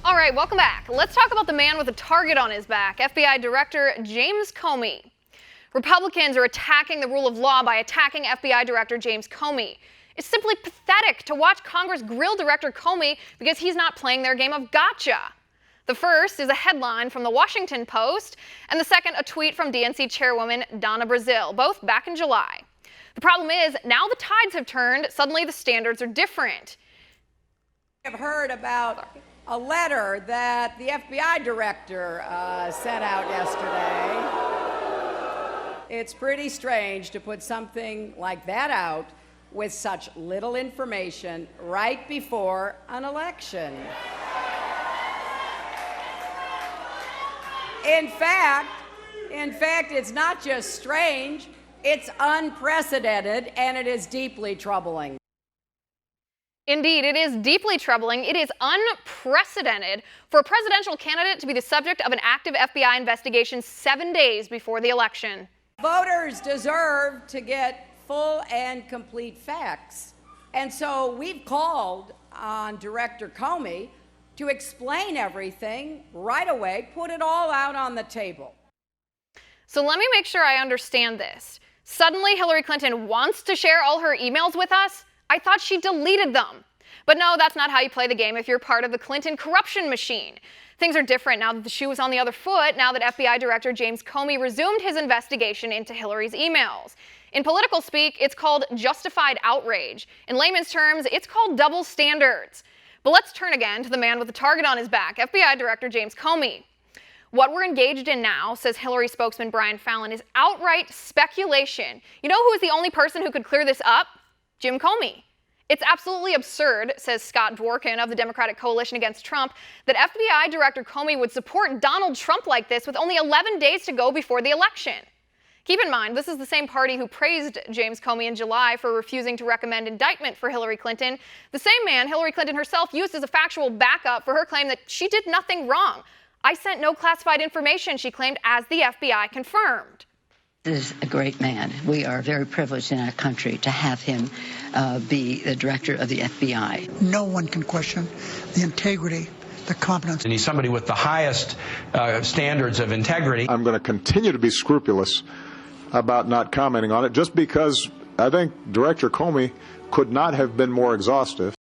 All right, welcome back. Let's talk about the man with a target on his back, FBI Director James Comey. Republicans are attacking the rule of law by attacking FBI Director James Comey. It's simply pathetic to watch Congress grill Director Comey because he's not playing their game of gotcha. The first is a headline from the Washington Post, and the second a tweet from DNC Chairwoman Donna Brazile, both back in July. The problem is, now the tides have turned, suddenly the standards are different. I've heard about a letter that the FBI director sent out yesterday. It's pretty strange to put something like that out with such little information right before an election. In fact, it's not just strange, it's unprecedented, and it is deeply troubling. Indeed, it is deeply troubling. It is unprecedented for a presidential candidate to be the subject of an active FBI investigation 7 days before the election. Voters deserve to get full and complete facts. And so we've called on Director Comey to explain everything right away, put it all out on the table. So let me make sure I understand this. Suddenly Hillary Clinton wants to share all her emails with us? I thought she deleted them. But no, that's not how you play the game if you're part of the Clinton corruption machine. Things are different now that the shoe is on the other foot, now that FBI Director James Comey resumed his investigation into Hillary's emails. In political speak, it's called justified outrage. In layman's terms, it's called double standards. But let's turn again to the man with the target on his back, FBI Director James Comey. What we're engaged in now, says Hillary spokesman Brian Fallon, is outright speculation. You know who is the only person who could clear this up? Jim Comey. It's absolutely absurd, says Scott Dworkin of the Democratic Coalition Against Trump, that FBI Director Comey would support Donald Trump like this with only 11 days to go before the election. Keep in mind, this is the same party who praised James Comey in July for refusing to recommend indictment for Hillary Clinton, the same man Hillary Clinton herself used as a factual backup for her claim that she did nothing wrong. I sent no classified information, she claimed, as the FBI confirmed. This is a great man. We are very privileged in our country to have him be the director of the FBI. No one can question the integrity, the competence. And he's somebody with the highest standards of integrity. I'm going to continue to be scrupulous about not commenting on it, just because I think Director Comey could not have been more exhaustive.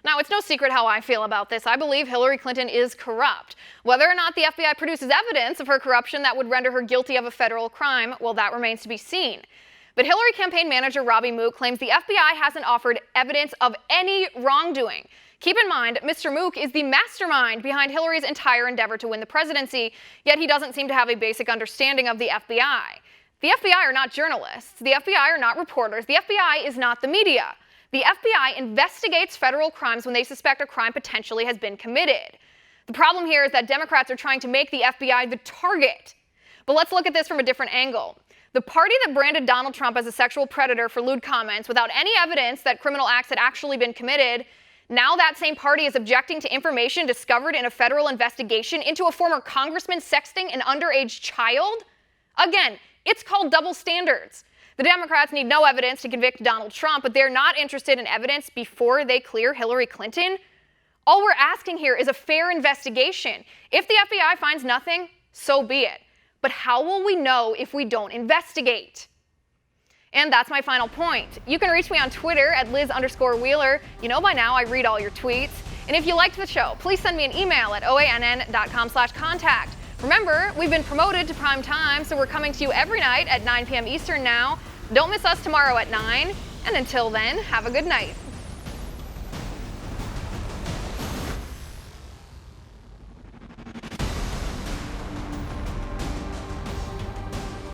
Now, it's no secret how I feel about this. I believe Hillary Clinton is corrupt. Whether or not the FBI produces evidence of her corruption that would render her guilty of a federal crime, well, that remains to be seen. But Hillary campaign manager Robbie Mook claims the FBI hasn't offered evidence of any wrongdoing. Keep in mind, Mr. Mook is the mastermind behind Hillary's entire endeavor to win the presidency, yet he doesn't seem to have a basic understanding of the FBI. The FBI are not journalists. The FBI are not reporters. The FBI is not the media. The FBI investigates federal crimes when they suspect a crime potentially has been committed. The problem here is that Democrats are trying to make the FBI the target. But let's look at this from a different angle. The party that branded Donald Trump as a sexual predator for lewd comments without any evidence that criminal acts had actually been committed, now that same party is objecting to information discovered in a federal investigation into a former congressman sexting an underage child? Again, it's called double standards. The Democrats need no evidence to convict Donald Trump, but they're not interested in evidence before they clear Hillary Clinton. All we're asking here is a fair investigation. If the FBI finds nothing, so be it. But how will we know if we don't investigate? And that's my final point. You can reach me on Twitter at Liz_Wheeler. You know by now I read all your tweets. And if you liked the show, please send me an email at oann.com/contact. Remember, we've been promoted to prime time, so we're coming to you every night at 9 p.m. Eastern now. Don't miss us tomorrow at 9. And until then, have a good night.